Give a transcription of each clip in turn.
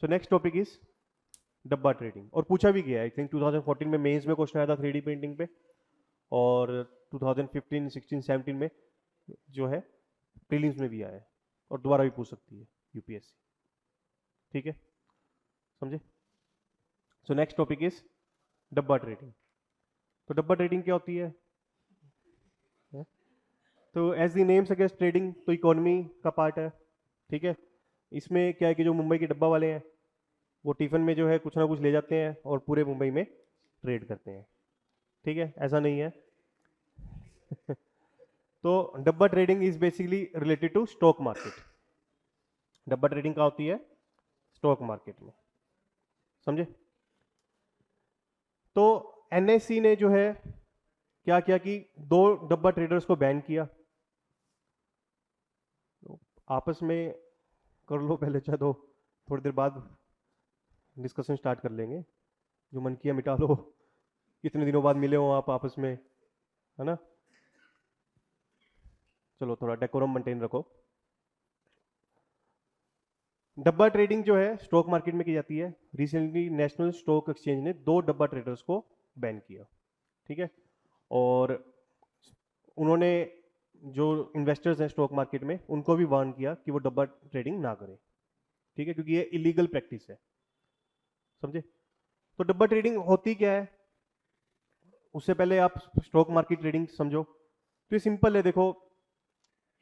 So next topic is dabba trading, और पूछा भी गया है। आई थिंक 2014 में मेंस में क्वेश्चन आया था 3D प्रिंटिंग पे, और 2015, 16, 17 में जो है प्रीलिम्स में भी आया है, और दोबारा भी पूछ सकती है यूपीएससी। ठीक है, समझे? So next topic is dabba trading. तो डब्बा ट्रेडिंग क्या होती है? तो as the name suggest trading तो इकोनॉमी का पार्ट है। ठीक है, इसमें क्या है कि जो मुंबई के डब्बा वाले हैं वो टिफिन में जो है कुछ ना कुछ ले जाते हैं और पूरे मुंबई में ट्रेड करते हैं। ठीक है, ऐसा नहीं है। तो dabba trading is basically related to stock market. Dabba trading कहाँ होती है? स्टॉक मार्केट में। समझे? तो एनएससी ने जो है क्या किया कि दो डब्बा ट्रेडर्स को बैन किया। तो आपस में कर लो पहले, चाहे तो थोड़ी देर बाद डिस्कशन स्टार्ट कर लेंगे। जो मन किया मिटा लो, कितने दिनों बाद मिले हो आप आपस में, है ना? चलो थोड़ा डेकोरम मेंटेन रखो। डब्बा ट्रेडिंग जो है स्टॉक मार्केट में की जाती है। रिसेंटली नेशनल स्टॉक एक्सचेंज ने दो डब्बा ट्रेडर्स को बैन किया। ठीक है, और उन्होंने जो इन्वेस्टर्स हैं स्टॉक मार्केट में उनको भी वार्न किया कि वो डब्बा ट्रेडिंग ना करें। ठीक है, क्योंकि ये इलीगल प्रैक्टिस है। समझे? तो डब्बा ट्रेडिंग होती क्या है, उससे पहले आप स्टॉक मार्केट ट्रेडिंग समझो। तो ये सिंपल है, देखो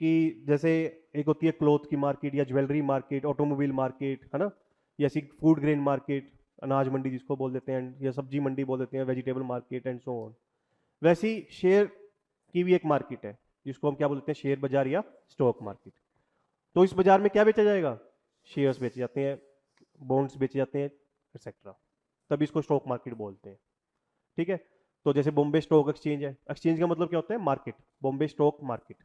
कि जैसे एक होती है क्लोथ की मार्केट या ज्वेलरी मार्केट, ऑटोमोबाइल मार्केट, है ना, या ऐसी फूड ग्रेन मार्केट, अनाज मंडी जिसको बोल देते हैं, या सब्जी मंडी बोल देते हैं, vegetable market and so on. वैसी शेयर की भी एक मार्केट है जिसको हम क्या बोलते हैं, शेयर बाजार या स्टॉक मार्केट। तो इस बाजार में क्या बेचा जाएगा? शेयर्स बेचे जाते हैं, बॉन्ड्स बेचे जाते हैं, एक्सेट्रा। तभी इसको स्टॉक मार्केट बोलते हैं। ठीक है, तो जैसे बॉम्बे स्टॉक एक्सचेंज है, एक्सचेंज का मतलब क्या होता है? Market, Bombay stock market.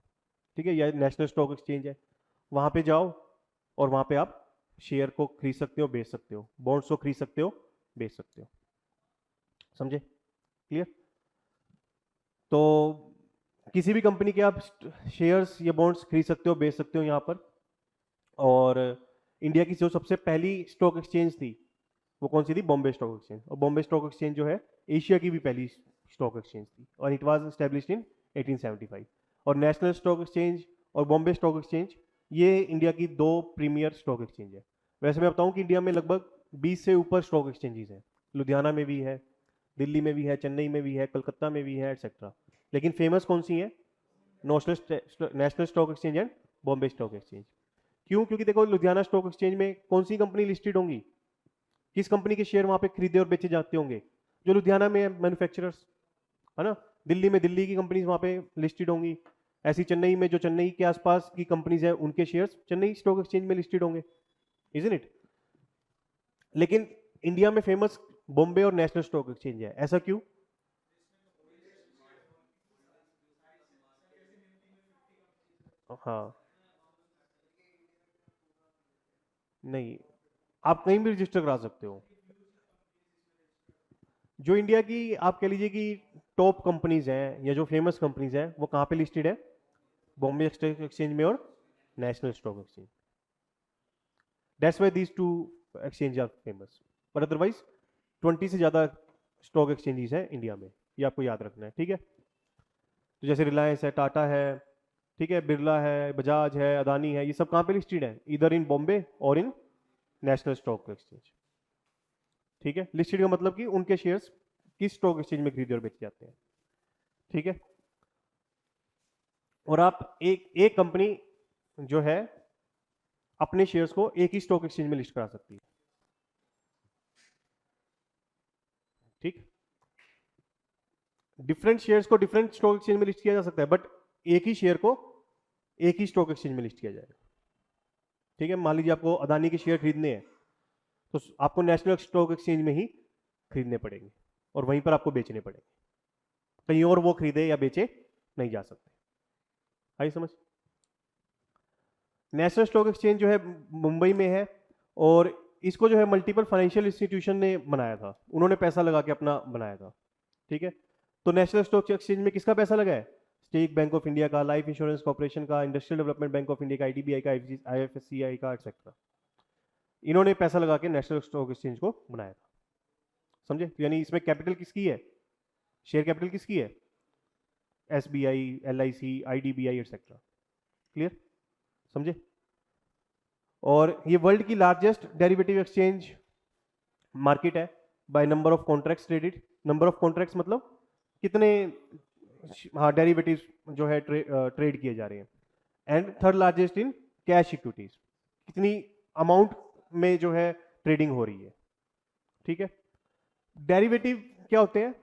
ठीक है, या नेशनल स्टॉक एक्सचेंज है, वहां पे जाओ और वहां पे आप शेयर को खरीद सकते हो, बेच सकते हो, बॉन्ड्स को खरीद सकते हो, बेच सकते हो। समझे? क्लियर? तो किसी भी कंपनी के आप शेयर्स या बॉन्ड्स खरीद सकते हो, बेच सकते हो यहाँ पर। और इंडिया की जो सबसे पहली स्टॉक एक्सचेंज थी वो कौन सी थी? Bombay stock exchange. और बॉम्बे स्टॉक एक्सचेंज जो है एशिया की भी पहली स्टॉक एक्सचेंज थी, और इट वाज एस्टेब्लिश्ड इन 1875। और नेशनल स्टॉक एक्सचेंज और बॉम्बे स्टॉक एक्सचेंज ये इंडिया की दो प्रीमियर स्टॉक एक्सचेंज है। वैसे मैं बताऊं कि इंडिया में लगभग 20 से ऊपर स्टॉक एक्सचेंजेस हैं। लुधियाना में भी है, दिल्ली में भी है, चेन्नई में भी है, कलकत्ता में भी है, एक्सेट्रा। लेकिन फेमस कौन सी है? National stock exchange and Bombay stock exchange. क्यों? क्योंकि देखो लुधियाना स्टॉक एक्सचेंज में कौन सी कंपनी लिस्टेड होंगी? किस कंपनी के शेयर वहां पे खरीदे और बेचे जाते होंगे? जो लुधियाना में है, मैन्युफैक्चरर्स, है ना। दिल्ली में दिल्ली की कंपनीज वहां पे लिस्टेड होंगी। ऐसी चेन्नई में जो चेन्नई के आसपास की कंपनीज है उनके शेयर्स चेन्नई स्टॉक एक्सचेंज में लिस्टेड होंगे। Isn't it? लेकिन इंडिया में फेमस बॉम्बे और नेशनल स्टॉक एक्सचेंज है। ऐसा क्यों? हाँ, नहीं, आप कहीं भी रजिस्टर करा सकते हो। जो इंडिया की आप कह लीजिए कि टॉप कंपनीज हैं या जो फेमस कंपनीज हैं वो कहाँ पे लिस्टेड है? बॉम्बे स्टॉक एक्सचेंज में और national stock exchange. That's why these two exchange are famous. But otherwise 20 से ज़्यादा स्टॉक एक्सचेंजेस हैं इंडिया में, ये आपको याद रखना है। ठीक है, तो जैसे रिलायंस है, टाटा है, ठीक है, बिरला है, बजाज है, अदानी है, ये सब कहाँ पे लिस्टेड है? इधर इन बॉम्बे और इन नेशनल स्टॉक एक्सचेंज। ठीक है, लिस्टेड का मतलब कि उनके शेयर्स किस स्टॉक एक्सचेंज में खरीदे और बेचे जाते हैं। ठीक है, और आप एक एक कंपनी जो है अपने शेयर्स को एक ही स्टॉक एक्सचेंज में लिस्ट करा सकती है। ठीक, डिफरेंट शेयर्स को डिफरेंट स्टॉक एक्सचेंज में लिस्ट किया जा सकता है, बट एक ही शेयर को एक ही स्टॉक एक्सचेंज में लिस्ट किया जाएगा। ठीक है, मान लीजिए आपको अदानी के शेयर खरीदने हैं तो आपको नेशनल स्टॉक एक्सचेंज में ही खरीदने पड़ेंगे और वहीं पर आपको बेचने पड़ेंगे। कहीं और वो खरीदे या बेचे नहीं जा सकते। आई समझ? नेशनल स्टॉक एक्सचेंज जो है मुंबई में है, और इसको जो है मल्टीपल फाइनेंशियल इंस्टीट्यूशन ने बनाया था, उन्होंने पैसा लगा के अपना बनाया था। ठीक है, तो नेशनल स्टॉक एक्सचेंज में किसका पैसा लगा है? स्टेट बैंक ऑफ इंडिया का, लाइफ इंश्योरेंस कॉर्पोरेशन का, industrial development bank of India का, आईडीबीआई का, आईएफएससीआई का, एक्सेट्रा। इन्होंने पैसा लगा के नेशनल स्टॉक एक्सचेंज को बनाया था, समझे? तो यानी इसमें कैपिटल किसकी है, शेयर कैपिटल किसकी है, SBI, LIC, IDBI etcetera. Clear, समझे? और ये वर्ल्ड की लार्जेस्ट डेरिवेटिव एक्सचेंज मार्केट है by number of contracts traded. Number of contracts मतलब कितने, हाँ, डेरिवेटिव्स जो है ट्रेड किए जा रहे हैं। And third largest in cash equities, कितनी अमाउंट में जो है ट्रेडिंग हो रही है। ठीक है, डेरिवेटिव क्या होते हैं,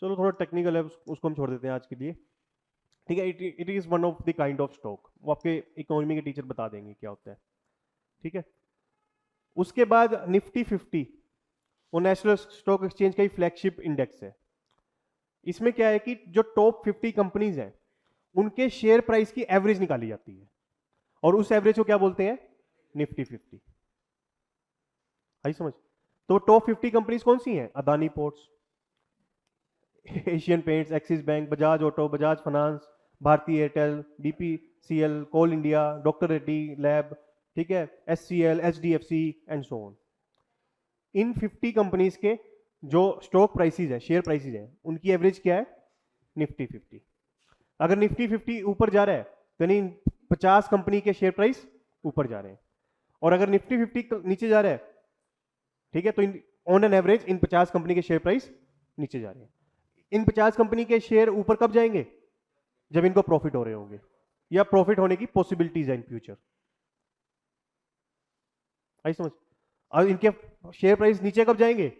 चलो थोड़ा टेक्निकल है, उसको हम छोड़ देते हैं आज के लिए। ठीक है, it is one of the kind of stock, वो आपके इकोनॉमी के टीचर बता देंगे क्या होता है। ठीक है, उसके बाद निफ्टी 50, वो नेशनल स्टॉक एक्सचेंज का ही फ्लैगशिप इंडेक्स है। इसमें क्या है कि जो टॉप 50 कंपनीज हैं उनके शेयर प्राइस की एवरेज निकाली जाती है, और उस एवरेज को क्या बोलते हैं, निफ्टी 50। आई समझ? तो टॉप 50 कंपनीज कौन सी हैं, Adani ports, Asian paints, Axis bank, Bajaj auto, Bajaj finance, Bharti Airtel, BPCL, Coal India, doctor Reddy lab, ठीक है, SCL, HDFC and so on. इन 50 कंपनीज के जो स्टॉक प्राइसेस है, शेयर प्राइसेस है, उनकी एवरेज क्या है, निफ्टी 50। अगर निफ्टी 50 ऊपर जा रहा है तो यानी 50 कंपनी के शेयर प्राइस ऊपर जा रहे हैं, और अगर निफ्टी 50 नीचे जा रहा है, ठीक है, तो on an average in 50 company के शेयर प्राइस नीचे जा रहे हैं। इन 50 कंपनी के शेयर ऊपर कब जाएंगे, जब इनको प्रॉफिट हो रहे होंगे या प्रॉफिट होने की पॉसिबिलिटीज है इन फ्यूचर। आई समझ? और इनके शेयर प्राइस नीचे कब जाएंगे,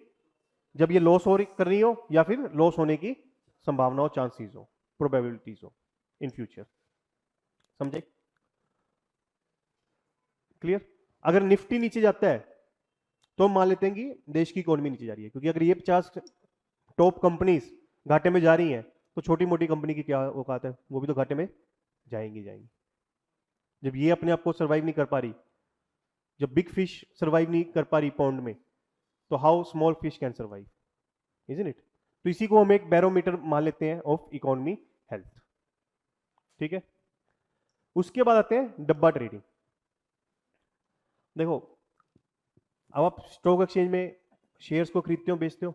जब ये लॉस कर रही हो या फिर लॉस होने की संभावना हो, चांसेस हो, प्रोबेबिलिटीज हो इन फ्यूचर। समझे? क्लियर? अगर निफ्टी नीचे जाता है तो हम मान लेते हैं कि देश की इकोनॉमी नीचे जा रही है, क्योंकि अगर ये 50 टॉप कंपनीज घाटे में जा रही हैं तो छोटी मोटी कंपनी की क्या औकात है, वो भी तो घाटे में जाएंगी। जब ये अपने आप को सर्वाइव नहीं कर पा रही, जब बिग फिश सर्वाइव नहीं कर पा रही पॉन्ड में, तो how small fish can survive, isn't it? तो इसी को हम एक बैरोमीटर मान लेते हैं ऑफ इकोनॉमी हेल्थ। ठीक है, उसके बाद आते हैं डब्बा ट्रेडिंग। देखो, अब आप स्टॉक एक्सचेंज में शेयर्स को खरीदते हो, बेचते हो,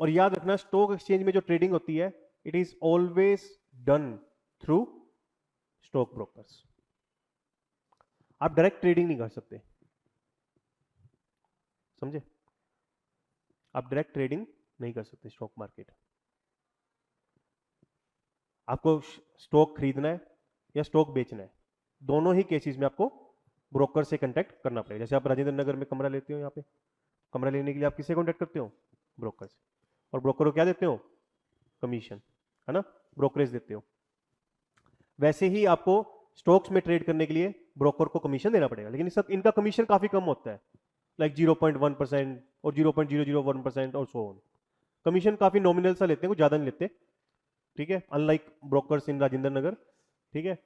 और याद रखना स्टॉक एक्सचेंज में जो ट्रेडिंग होती है, it is always done through stock brokers. आप डायरेक्ट ट्रेडिंग नहीं कर सकते, समझे? आप डायरेक्ट ट्रेडिंग नहीं कर सकते स्टॉक मार्केट। आपको स्टॉक खरीदना है या स्टॉक बेचना है, दोनों ही केसेस में आपको ब्रोकर से कांटेक्ट करना पड़ेगा। जैसे आप राजेंद्र नगर में कमरा लेते हो, यहाँ पे कमरा लेने के लिए आप किससे कांटेक्ट करते हो, ब्रोकर से, और ब्रोकर को क्या देते हो, कमीशन, है ना, ब्रोकरेज देते हो। वैसे ही आपको स्टॉक्स में ट्रेड करने के लिए ब्रोकर को कमीशन देना पड़ेगा, लेकिन इनका कमीशन काफी कम होता है, लाइक 0.1% और 0.001% और सो ऑन। कमीशन काफी नॉमिनल सा लेते हैं, कुछ ज्यादा नहीं लेते। ठीक है, unlike brokers in Rajendra Nagar. ठीक है,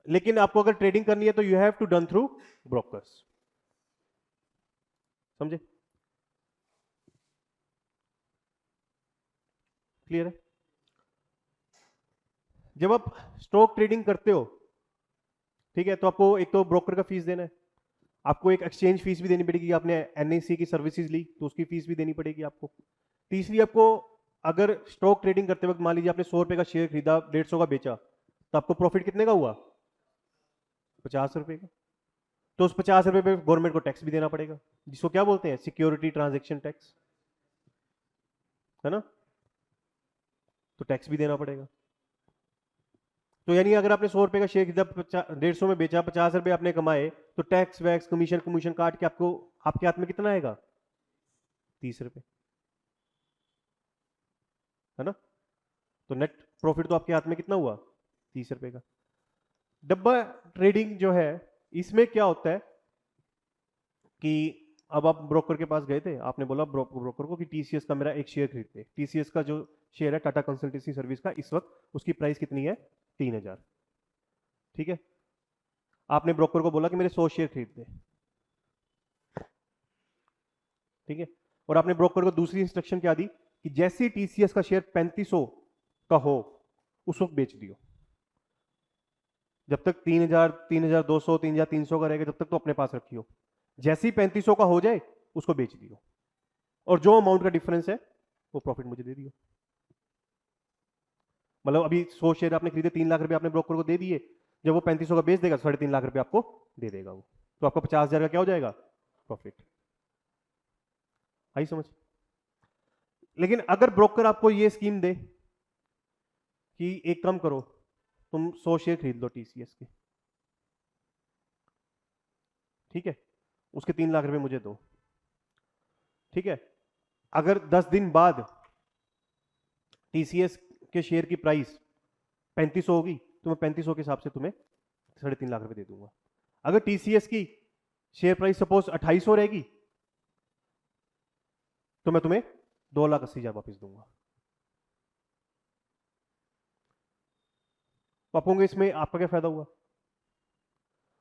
लेकिन आपको अगर ट्रेडिंग करनी है तो you have to done through brokers. समझे? क्लियर है? जब आप स्टॉक ट्रेडिंग करते हो, ठीक है, तो आपको एक तो ब्रोकर का फीस देना है, आपको एक एक्सचेंज फीस भी देनी पड़ेगी, आपने NSE की सर्विसेज ली तो उसकी फीस भी देनी पड़ेगी आपको। तीसरी, आपको अगर स्टॉक ट्रेडिंग करते वक्त मान लीजिए आपने 100 रुपए का शेयर खरीदा, 150 का बेचा, तो आपको प्रॉफिट कितने का हुआ, 50 रुपए का। तो उस 50 रुपए पे गवर्नमेंट को टैक्स भी देना पड़ेगा, जिसको क्या बोलते हैं, सिक्योरिटी ट्रांजैक्शन टैक्स, है ना, तो टैक्स भी देना पड़ेगा। तो यानी अगर आपने 100 रुपए का शेयर खरीदा, 150 में बेचा, 50 रुपए आपने कमाए, तो टैक्स वैक्स कमीशन कमीशन काट के आपको आपके हाथ में कितना आएगा, 30 रुपए, है ना। तो नेट प्रॉफिट तो आपके हाथ में कितना हुआ, 30 रुपए का। डब्बा ट्रेडिंग जो है, इसमें क्या होता है कि अब आप ब्रोकर के पास गए थे, आपने बोला ब्रोकर को कि TCS का मेरा एक शेयर खरीदते। TCS का जो शेयर है टाटा कंसल्टेंसी सर्विस का, इस वक्त उसकी प्राइस कितनी है, 3000। ठीक है, आपने ब्रोकर को बोला कि मेरे 100 शेयर खरीद दे। ठीक है, और आपने ब्रोकर को दूसरी इंस्ट्रक्शन क्या दी कि जैसे ही TCS का शेयर 3500 का हो, उस वक्त बेच दियो। जब तक 3000, 3200, 3300 का रहेगा जब तक तो अपने पास रखियो, जैसे ही 3500 का हो जाए उसको बेच दियो, और जो अमाउंट का डिफरेंस है वो प्रॉफिट मुझे दे दियो। मतलब अभी 100 शेयर आपने खरीदे, 3 लाख रुपए आपने ब्रोकर को दे दिए, जब वो 3500 का बेच देगा 3.5 लाख रुपए आपको दे देगा वो, तो आपका 50,000 का क्या हो जाएगा? प्रॉफिट। आई समझ? लेकिन अगर ब्रोकर आपको ये स्कीम दे कि एक काम करो, तुम 100 शेयर खरीद लो टीसीएस के, ठीक है, उसके 3 लाख रुपए मुझे दो, ठीक है, अगर 10 दिन बाद टीसीएस के शेयर की प्राइस 3500 होगी तो मैं 3500 के हिसाब से तुम्हें 3.5 लाख रुपए दे दूंगा। अगर टीसीएस की शेयर प्राइस सपोज 2800 रहेगी तो मैं तुम्हें 2,80,000 वापस दूंगा। तो आप कहोगे इसमें आपका क्या फायदा हुआ?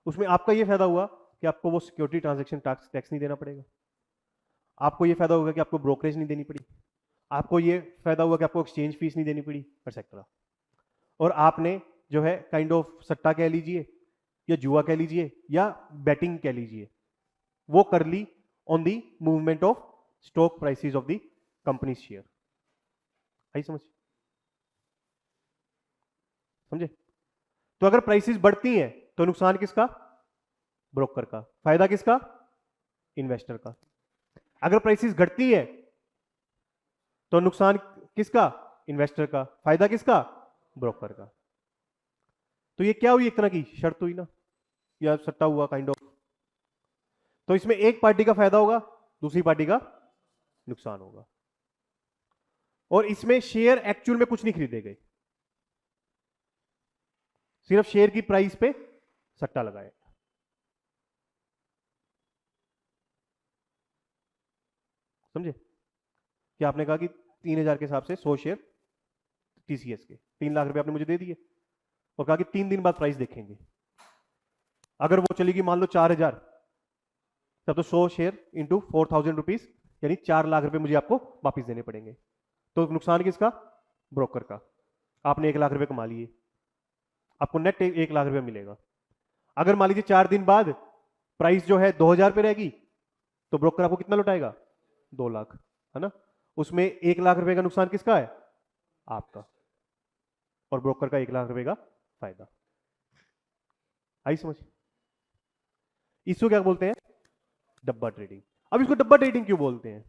उसमें आपका ये फायदा हुआ कि आपको वो सिक्योरिटी ट्रांजैक्शन टैक्स नहीं देना पड़ेगा, आपको ये फायदा होगा कि आपको ब्रोकरेज नहीं देनी पड़ी, आपको ये फायदा हुआ कि आपको एक्सचेंज फीस नहीं देनी पड़ी, एक्सेट्रा। और आपने जो है काइंड ऑफ सट्टा कह लीजिए या जुआ कह लीजिए या बैटिंग कह लीजिए, वो कर ली on the movement of stock prices of the company share. आई समझ? समझे? तो अगर प्राइसेस बढ़ती हैं तो नुकसान किसका? ब्रोकर का। फायदा किसका? इन्वेस्टर का। अगर प्राइसेस घटती है तो नुकसान किसका? इन्वेस्टर का। फायदा किसका? ब्रोकर का। तो ये क्या हुई? एक तरह की शर्त हुई ना, या सट्टा हुआ काइंड ऑफ। तो इसमें एक पार्टी का फायदा होगा, दूसरी पार्टी का नुकसान होगा, और इसमें शेयर एक्चुअल में कुछ नहीं खरीदे गए, सिर्फ शेयर की प्राइस पे सट्टा लगाया। समझे? कि आपने कहा कि 3,000 के हिसाब से 100 शेयर टीसीएस के 3 लाख रुपए आपने मुझे दे दिए, और कहा कि 3 दिन बाद प्राइस देखेंगे, अगर वो चलेगी मान लो 4,000, तब तो 100 शेयर इंटू 4,000 रुपीज, यानी 4 लाख रुपए मुझे आपको वापस देने पड़ेंगे। तो नुकसान किसका? ब्रोकर का। आपने 1 लाख रुपए कमा लिए, आपको नेट 1 लाख रुपए मिलेगा। अगर मान लीजिए 4 दिन बाद प्राइस जो है 2,000 पे रहेगी, तो ब्रोकर आपको कितना लौटाएगा? 2 लाख, है ना? उसमें 1 लाख रुपए का नुकसान किसका है? आपका, और ब्रोकर का 1 लाख रुपए का फायदा। आई समझ? इसको क्या बोलते हैं? डब्बा ट्रेडिंग। अब इसको डब्बा ट्रेडिंग क्यों बोलते हैं?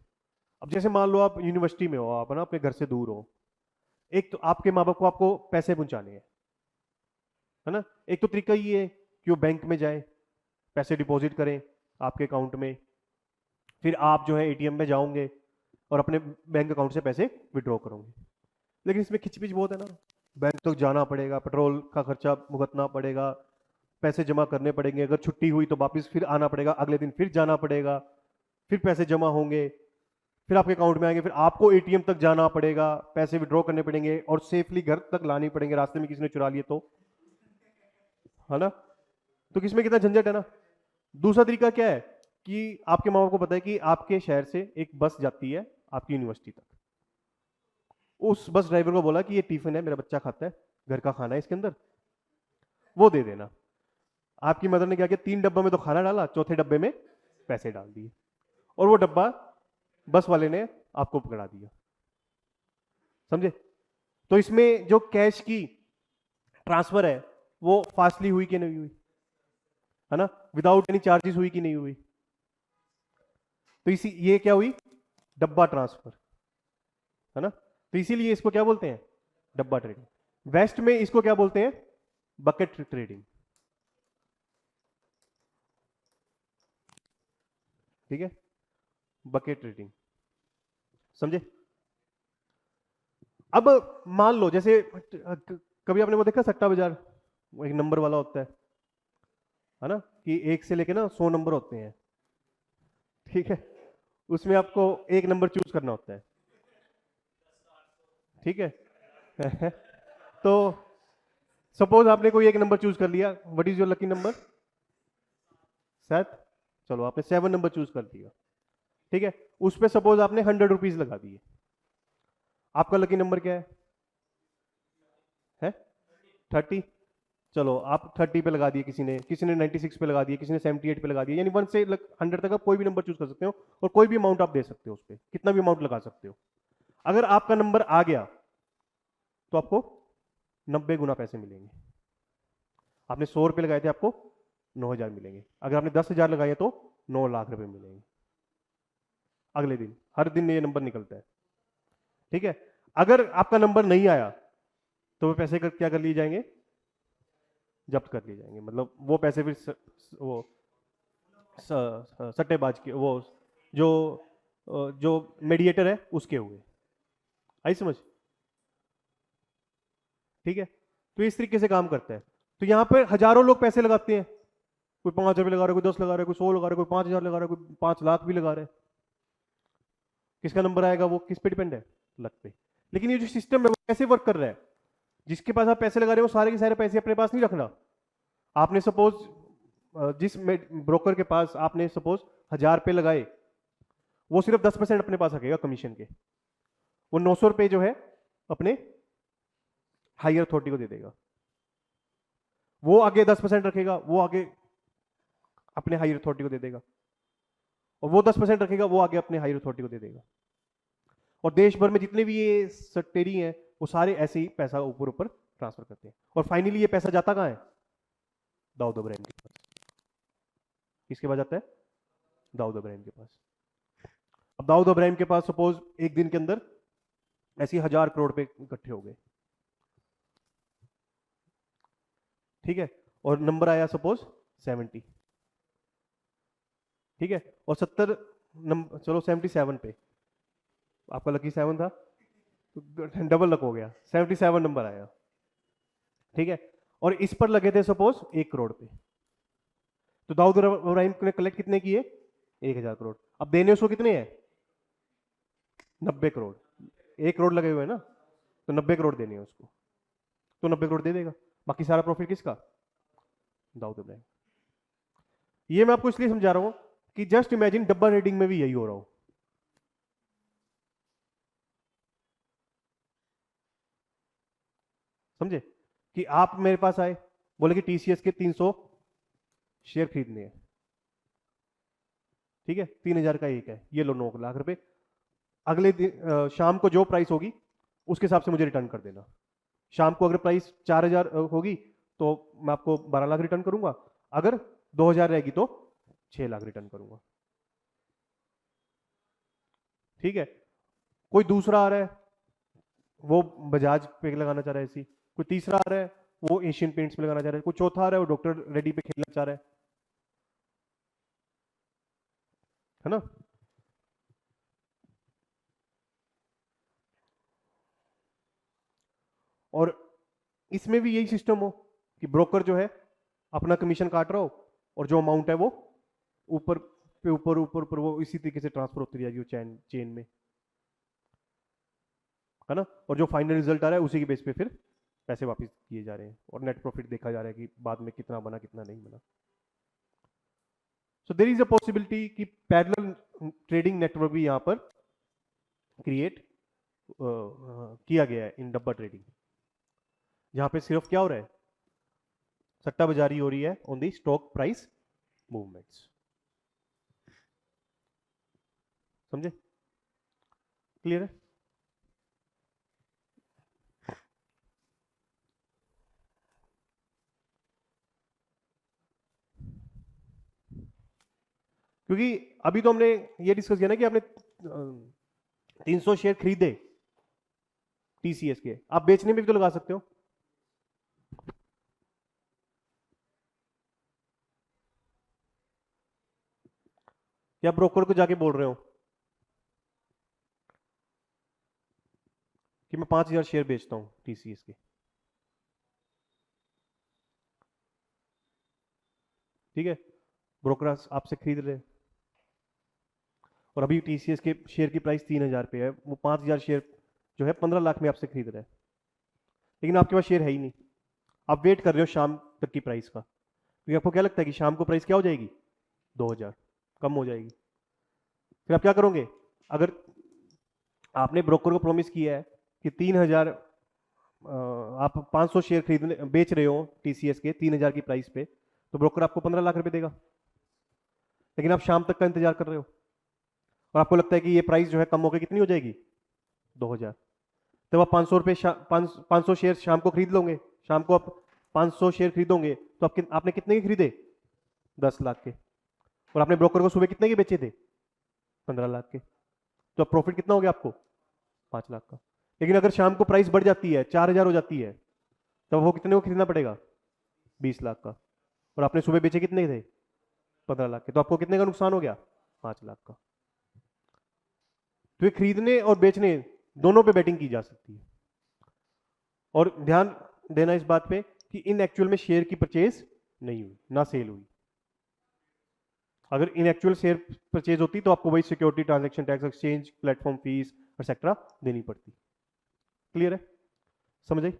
अब जैसे मान लो आप यूनिवर्सिटी में हो, आप ना अपने घर से दूर हो, एक तो आपके माँ बाप को आपको पैसे पहुंचाने हैं, है ना? एक तो तरीका ये है कि वो बैंक में जाए, पैसे डिपॉजिट करें आपके अकाउंट में, फिर आप जो है एटीएम में जाओगे और अपने बैंक अकाउंट से पैसे विड्रॉ करोगे। लेकिन इसमें खिचपिच बहुत है ना, बैंक तक जाना पड़ेगा, पेट्रोल का खर्चा भुगतना पड़ेगा, पैसे जमा करने पड़ेंगे, अगर छुट्टी हुई तो वापस फिर आना पड़ेगा, अगले दिन फिर जाना पड़ेगा, फिर पैसे जमा होंगे, फिर आपके अकाउंट में आएंगे, फिर आपको एटीएम तक जाना पड़ेगा, पैसे विड्रॉ करने पड़ेंगे और सेफली घर तक लाने पड़ेंगे, रास्ते में किसी ने चुरा लिए तो, है ना? तो किसमें कितना झंझट है ना। दूसरा तरीका क्या है कि आपके माँ बाप को पता है कि आपके शहर से एक बस जाती है आपकी यूनिवर्सिटी तक, उस बस ड्राइवर को बोला कि ये टिफिन है, मेरा बच्चा खाता है, घर का खाना है इसके अंदर, वो दे देना। आपकी मदर ने क्या किया? 3 डब्बा में तो खाना डाला, चौथे डब्बे में पैसे डाल दिए, और वो डब्बा बस वाले ने आपको पकड़ा दिया। समझे? तो इसमें जो कैश की ट्रांसफर है वो फास्टली हुई कि नहीं हुई, है ना? विदाउट एनी चार्जेस हुई कि नहीं हुई? तो इसी ये क्या हुई? डब्बा ट्रांसफर, है ना? तो इसीलिए इसको क्या बोलते हैं? डब्बा ट्रेडिंग। वेस्ट में इसको क्या बोलते हैं? Bucket trading. ठीक है, बकेट ट्रेडिंग। समझे? अब मान लो जैसे कभी आपने वो देखा सट्टा बाजार, वो एक नंबर वाला होता है ना, कि 1 से लेके ना 100 नंबर होते हैं, ठीक है, उसमें आपको एक नंबर चूज करना होता है, ठीक है। तो सपोज आपने कोई एक नंबर चूज कर लिया, what is your lucky number? 7। चलो आपने 7 नंबर चूज कर दिया, ठीक है, उस पर सपोज आपने 100 रुपीज लगा दिए, आपका लकी नंबर क्या है? 30। चलो आप 30 पे लगा दिए, किसी ने 96 पे लगा दिए, किसी ने 78 पे लगा दिए, यानी 1 से 100 तक आप कोई भी नंबर चूज कर सकते हो और कोई भी अमाउंट आप दे सकते हो, उस पर कितना भी अमाउंट लगा सकते हो। अगर आपका नंबर आ गया तो आपको 90 गुना पैसे मिलेंगे। आपने 100 रुपये लगाए थे, आपको 9,000 मिलेंगे। अगर आपने 10,000 लगाए तो 9 लाख रुपए मिलेंगे अगले दिन। हर दिन ये नंबर निकलता है, ठीक है। अगर आपका नंबर नहीं आया तो वो पैसे क्या कर लिए जाएंगे? जब्त कर लिए जाएंगे। मतलब वो पैसे फिर वो सट्टेबाज के, वो जो जो मीडिएटर है उसके हुए। आई समझ? ठीक है, तो इस तरीके से काम करता है। तो यहां पर हजारों लोग पैसे लगाते हैं, कोई 5 रुपए लगा रहा है, कोई 10 लगा रहा है, कोई 100 लगा रहा है, कोई 5,000 लगा रहा है, कोई 5 लाख भी लगा रहा है। किसका नंबर आएगा वो किस पे डिपेंड है? लक पे। लेकिन ये जो सिस्टम है वो कैसे वर्क कर रहा है? जिसके पास आप पैसे लगा रहे हो सारे के सारे पैसे अपने पास नहीं रखना। आपने सपोज जिस ब्रोकर के पास आपने सपोज 1,000 रुपए लगाए, वो सिर्फ 10% अपने पास रखेगा कमीशन के। वो 900 रुपए जो है अपने हायर अथॉरिटी को दे देगा। वो आगे 10% रखेगा, वो आगे अपने हायर अथॉरिटी को दे देगा, और वो 10% रखेगा, वो आगे अपने हायर अथॉरिटी को दे देगा। और देश भर में जितने भी ये सट्टेरी हैं वो सारे ऐसे ही पैसा ऊपर ऊपर ट्रांसफर करते हैं। और फाइनली ये पैसा जाता कहां है? दाऊद इब्राहिम के पास। किसके पास जाता है? दाऊद इब्राहिम के पास। अब दाऊद इब्राहिम के पास सपोज एक दिन के अंदर ऐसे 1,000 करोड़ पे इकट्ठे हो गए, ठीक है, और नंबर आया सपोज 70, ठीक है, और 70 नंबर, चलो 77 पे आपका लकी 7 था तो डबल लक हो गया, 77 नंबर आया, ठीक है, और इस पर लगे थे सपोज 1 करोड़ पे। तो दाऊद इब्राहिम ने कलेक्ट कितने किए? 1,000 करोड़। अब देने उसको कितने हैं? 90 करोड़। 1 करोड़ लगे हुए हैं ना, तो 90 करोड़ देने हैं उसको, तो 90 करोड़ दे देगा। बाकी सारा प्रॉफिट किसका? दाऊद इब्राहिम। ये मैं आपको इसलिए समझा रहा हूं कि जस्ट इमेजिन डब्बा रेडिंग में भी यही हो रहा हो। समझे? कि आप मेरे पास आए, बोले कि टीसीएस के 300 शेयर खरीदने हैं, ठीक है, 3,000 का एक है, ये लो 9 लाख रुपए। अगले दिन शाम को जो प्राइस होगी उसके हिसाब से मुझे रिटर्न कर देना। शाम को अगर प्राइस 4,000 होगी तो मैं आपको 12 लाख रिटर्न करूंगा, अगर 2,000 रहेगी तो 6 लाख रिटर्न करूंगा, ठीक है। कोई दूसरा आ रहा है, वो बजाज पे लगाना चाह रहा है ऐसी, कोई तीसरा आ रहा है वो एशियन पेंट्स पे लगाना चाह रहा है, कोई चौथा आ रहा है वो डॉक्टर रेड्डी पे खेलना चाह रहा है ना। और इसमें भी यही सिस्टम हो कि ब्रोकर जो है अपना कमीशन काट रहा हो और जो अमाउंट है वो ऊपर पे ऊपर ऊपर ऊपर वो इसी तरीके से ट्रांसफर होती जाएगी वो चेन चेन में, है ना। और जो फाइनल रिजल्ट आ रहा है उसी के बेस पे फिर पैसे वापस किए जा रहे हैं और नेट प्रॉफिट देखा जा रहा है कि बाद में कितना बना कितना नहीं बना। So there is a possibility कि पैरेलल ट्रेडिंग नेटवर्क भी यहां पर क्रिएट किया गया है इन डब्बा ट्रेडिंग, जहां पे सिर्फ क्या हो रहा है? सट्टाबाजारी हो रही है on the stock price movements. समझे? क्लियर है? क्योंकि अभी तो हमने ये डिस्कस किया ना कि आपने 300 शेयर खरीदे टीसीएस के, आप बेचने में भी तो लगा सकते हो। या ब्रोकर को जाके बोल रहे हो कि मैं 5,000 शेयर बेचता हूं टीसीएस के, ठीक है, ब्रोकर आपसे खरीद रहे हैं और अभी टीसीएस के शेयर की प्राइस 3,000 पे है, वो 5,000 शेयर जो है 15 लाख में आपसे खरीद रहे हैं, लेकिन आपके पास शेयर है ही नहीं। आप वेट कर रहे हो शाम तक की प्राइस का, क्योंकि आपको क्या लगता है कि शाम को प्राइस क्या हो जाएगी? 2,000 कम हो जाएगी। फिर आप क्या करोगे? अगर आपने ब्रोकर को प्रॉमिस किया है कि 3,000 आप 500 शेयर खरीदने बेच रहे हो टीसीएस के 3000 की प्राइस पे, तो ब्रोकर आपको 15 लाख रुपए देगा। लेकिन आप शाम तक का इंतजार कर रहे हो और आपको लगता है कि ये प्राइस जो है कम होकर कितनी हो जाएगी, 2000। तब आप 500 रुपए 500 शेयर शाम को खरीद लोगे। शाम को आप 500 शेयर खरीदोगे तो आपने कितने के खरीदे, 10 लाख के। और आपने ब्रोकर को सुबह कितने के बेचे थे, 15 लाख के। तो अब प्रॉफिट कितना हो गया आपको, 5 लाख का। लेकिन अगर शाम को प्राइस बढ़ जाती है, 4000 हो जाती है, तब वो कितने को खरीदना पड़ेगा, 20 लाख का। और आपने सुबह बेचे कितने थे, 15 लाख के। तो आपको कितने का नुकसान हो गया, 5 लाख का। तो ये खरीदने और बेचने दोनों पे बेटिंग की जा सकती है। और ध्यान देना इस बात पे कि इन एक्चुअल में शेयर की परचेज नहीं हुई, ना सेल हुई। अगर इन एक्चुअल शेयर परचेज होती तो आपको वही security, transaction tax, exchange, platform fees etcetera देनी पड़ती। क्लियर है, समझ आई?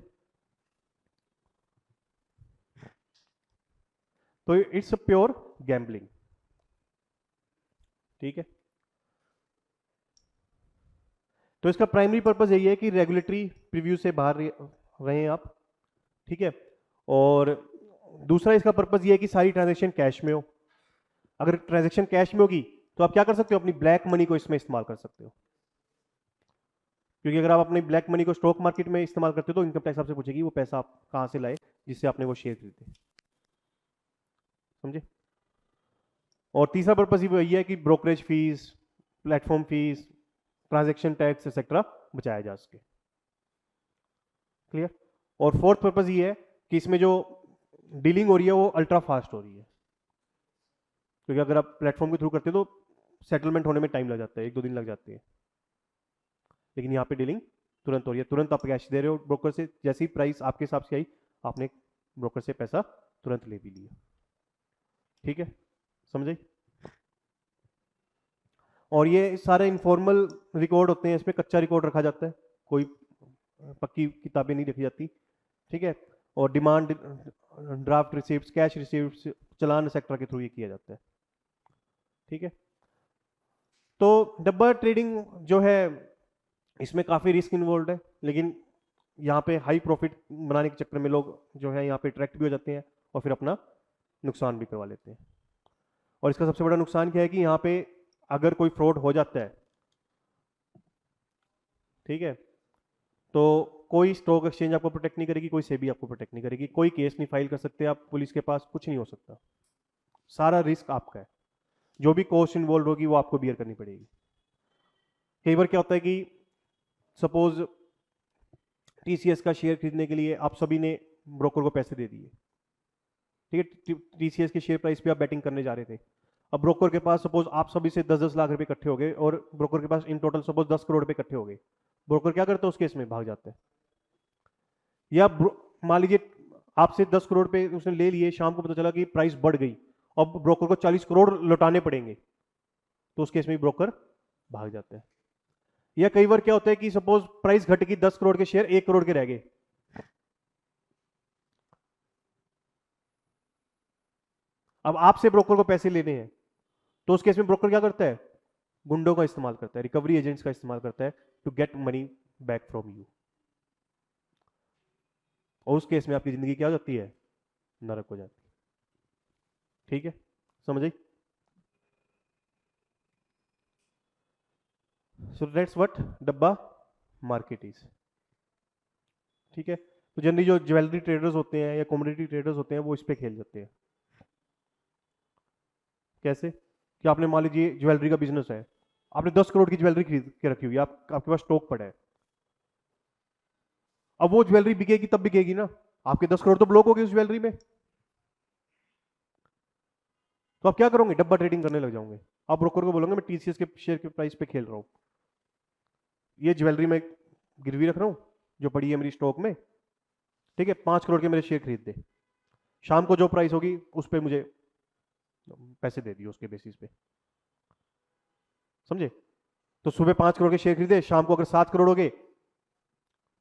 तो इट्स अ प्योर गैम्बलिंग। ठीक है, तो इसका प्राइमरी पर्पस यही है कि रेगुलेटरी प्रीव्यू से बाहर रहे आप। ठीक है, और दूसरा इसका पर्पस ये है कि सारी ट्रांजैक्शन कैश में हो। अगर ट्रांजैक्शन कैश में होगी तो आप क्या कर सकते हो, अपनी ब्लैक मनी को इसमें इस्तेमाल कर सकते हो। क्योंकि अगर आप अपनी ब्लैक मनी को स्टॉक मार्केट में इस्तेमाल करते हो तो इनकम टैक्स आपसे पूछेगी वो पैसा आप कहां से लाए जिससे आपने वो शेयर खरीदे। समझे? और तीसरा पर्पस ही वही है कि brokerage fees, platform fees, transaction tax etcetera बचाया जा सके। क्लियर? और फोर्थ पर्पस ये है कि इसमें जो डीलिंग हो रही है वो अल्ट्रा फास्ट हो रही है। क्योंकि अगर आप प्लेटफॉर्म के थ्रू करते हो तो सेटलमेंट होने में टाइम लग जाता है, 1-2 दिन लग जाते हैं। लेकिन यहाँ पे डीलिंग तुरंत हो रही है, तुरंत आप कैश दे रहे हो ब्रोकर से, जैसी प्राइस आपके हिसाब से आई आपने ब्रोकर से पैसा तुरंत ले भी लिया। ठीक है, समझे? और ये सारे इनफॉर्मल रिकॉर्ड होते हैं, इसमें कच्चा रिकॉर्ड रखा जाता है, कोई पक्की किताबें नहीं रखी जाती। ठीक है, और demand draft receipt, cash receipt, चलान सेक्टर के थ्रू ये किया जाता है। ठीक है, तो डब्बा ट्रेडिंग जो है इसमें काफी रिस्क इन्वॉल्व है, लेकिन यहाँ पे हाई प्रॉफिट बनाने के चक्कर में लोग जो है यहाँ पे अट्रैक्ट भी हो जाते हैं और फिर अपना नुकसान भी करवा लेते हैं। और इसका सबसे बड़ा नुकसान क्या है कि यहाँ पे अगर कोई फ्रॉड हो जाता है, ठीक है, तो कोई स्टॉक एक्सचेंज आपको प्रोटेक्ट नहीं करेगी, कोई सेबी आपको प्रोटेक्ट नहीं करेगी, कोई केस नहीं फाइल कर सकते आप पुलिस के पास, कुछ नहीं हो सकता। सारा रिस्क आपका है, जो भी कॉस्ट इन्वॉल्व होगी वो आपको बियर करनी पड़ेगी। कई बार क्या होता है कि सपोज टीसीएस का शेयर खरीदने के लिए आप सभी ने ब्रोकर को पैसे दे दिए। ठीक है, टीसीएस के शेयर प्राइस पे आप बैटिंग करने जा रहे थे। अब ब्रोकर के पास सपोज आप सभी से 10-10 लाख रुपए इकट्ठे हो गए और ब्रोकर के पास इन टोटल सपोज 10 करोड़ रुपए इकट्ठे हो गए। ब्रोकर क्या करता है उस केस में, भाग जाता है। या मान लीजिए आपसे 10 करोड़ पे उसने ले लिए, शाम को पता चला कि प्राइस बढ़ गई, अब ब्रोकर को 40 करोड़ लौटाने पड़ेंगे, तो उस केस में ब्रोकर भाग जाता है। या कई बार क्या होता है कि सपोज प्राइस घट गई, 10 करोड़ के शेयर 1 करोड़ के रह गए, अब आपसे ब्रोकर को पैसे लेने हैं, तो उस केस में ब्रोकर क्या करता है, गुंडों का इस्तेमाल करता है, रिकवरी एजेंट्स का इस्तेमाल करता है to get money back from you. और उस केस में आपकी जिंदगी क्या हो जाती है, नरक हो जाती है। ठीक है, समझ आई? सो दैट्स व्हाट डब्बा मार्केट इज। ठीक है, तो जनरली जो ज्वेलरी ट्रेडर्स होते हैं या कमोडिटी ट्रेडर्स होते हैं वो इस पे खेल जाते हैं। कैसे कि आपने मान लीजिए ज्वेलरी का बिजनेस है, आपने 10 करोड़ की ज्वेलरी खरीद के रखी हुई है, आपके पास स्टॉक पड़ा है। अब वो ज्वेलरी बिकेगी तब बिकेगी ना, आपके 10 करोड़ तो ब्लॉक हो गए उस ज्वेलरी में। तो आप क्या करोगे, डब्बा ट्रेडिंग करने लग जाओगे। आप ब्रोकर को बोलोगे मैं टीसीएस के शेयर के प्राइस पे खेल रहा हूं, ये ज्वेलरी में गिरवी रख रहा हूं जो पड़ी है मेरी स्टॉक में, ठीक है, 5 करोड़ के मेरे शेयर खरीद दे, शाम को जो प्राइस होगी उस पर मुझे पैसे दे दिए उसके बेसिस पे। समझे? तो सुबह 5 करोड़ के शेयर खरीदे, शाम को अगर 7 करोड़ हो गए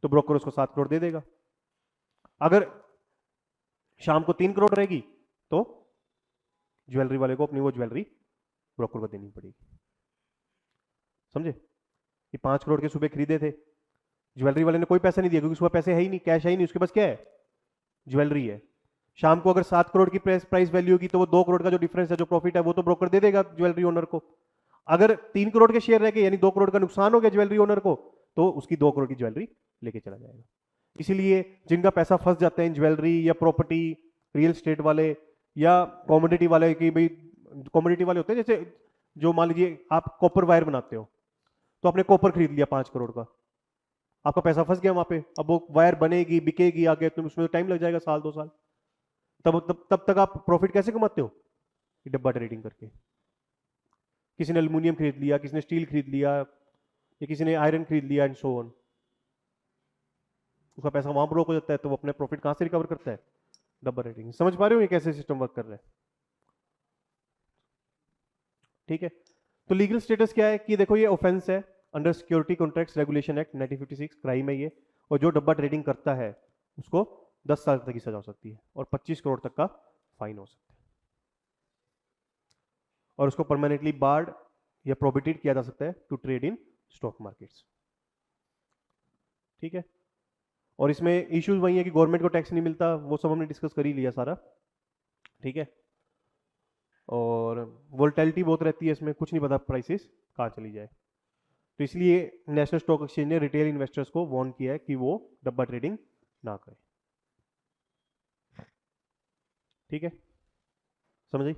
तो ब्रोकर उसको 7 करोड़ दे देगा। अगर शाम को 3 करोड़ रहेगी तो ज्वेलरी वाले को अपनी वो ज्वेलरी ब्रोकर को देनी पड़ेगी। समझे? ये 5 करोड़ के सुबह खरीदे थे, ज्वेलरी वाले ने कोई पैसा नहीं दिया क्योंकि उसके पास पैसे है ही नहीं, कैश है ही नहीं, उसके पास क्या है, ज्वेलरी है। शाम को अगर 7 करोड़ की प्राइस वैल्यू होगी तो वो 2 करोड़ का जो डिफरेंस है, जो प्रॉफिट है, वो तो ब्रोकर दे देगा ज्वेलरी ओनर को। अगर 3 करोड़ के शेयर रह गए यानी 2 करोड़ का नुकसान हो गया ज्वेलरी ओनर को, तो उसकी 2 करोड़ की ज्वेलरी लेके चला जाएगा। इसीलिए जिनका पैसा फंस जाता है इन ज्वेलरी या प्रॉपर्टी, रियल स्टेट वाले या कॉमोडिटी वाले, कि भाई कॉमोडिटी वाले होते हैं जैसे जो मान लीजिए आप कॉपर वायर बनाते हो, तो आपने कॉपर खरीद लिया 5 करोड़ का, आपका पैसा फंस गया वहां पे, अब वो वायर बनेगी बिकेगी आगे, तो उसमें टाइम लग जाएगा 1-2 साल। तब तक आप प्रॉफिट कैसे कमाते हो, डब्बा ट्रेडिंग करके। किसी ने एल्यूमिनियम खरीद लिया, किसी ने स्टील खरीद लिया, या किसी ने आयरन खरीद लिया एंड सो ऑन, उसका पैसा वहां ब्लॉक हो जाता है, तो वो अपने प्रॉफिट कहां से रिकवर करता है, डब्बा ट्रेडिंग। समझ पा रहे हो ये कैसे सिस्टम वर्क कर रहा है, ठीक है। तो लीगल स्टेटस क्या है कि देखो ये ऑफेंस है under security contracts regulation act 1956, crime है ये, और जो डब्बा ट्रेडिंग करता है उसको 10 साल तक की सजा हो सकती है और 25 करोड़ तक का फाइन हो सकता है, और उसको परमानेंटली बार्ड या प्रोहिबिटेड किया जा सकता है to trade in stock markets, ठीक है। और इसमें इश्यूज वही है कि गवर्नमेंट को टैक्स नहीं मिलता, वो सब हमने डिस्कस कर ही लिया सारा, ठीक है। और वोलेटिलिटी बहुत रहती है इसमें, कुछ नहीं पता प्राइसेस कहाँ चली जाए, तो इसलिए नेशनल स्टॉक एक्सचेंज ने रिटेल इन्वेस्टर्स को वार्न किया है कि वो डब्बा ट्रेडिंग ना करें, ठीक है, समझ आई।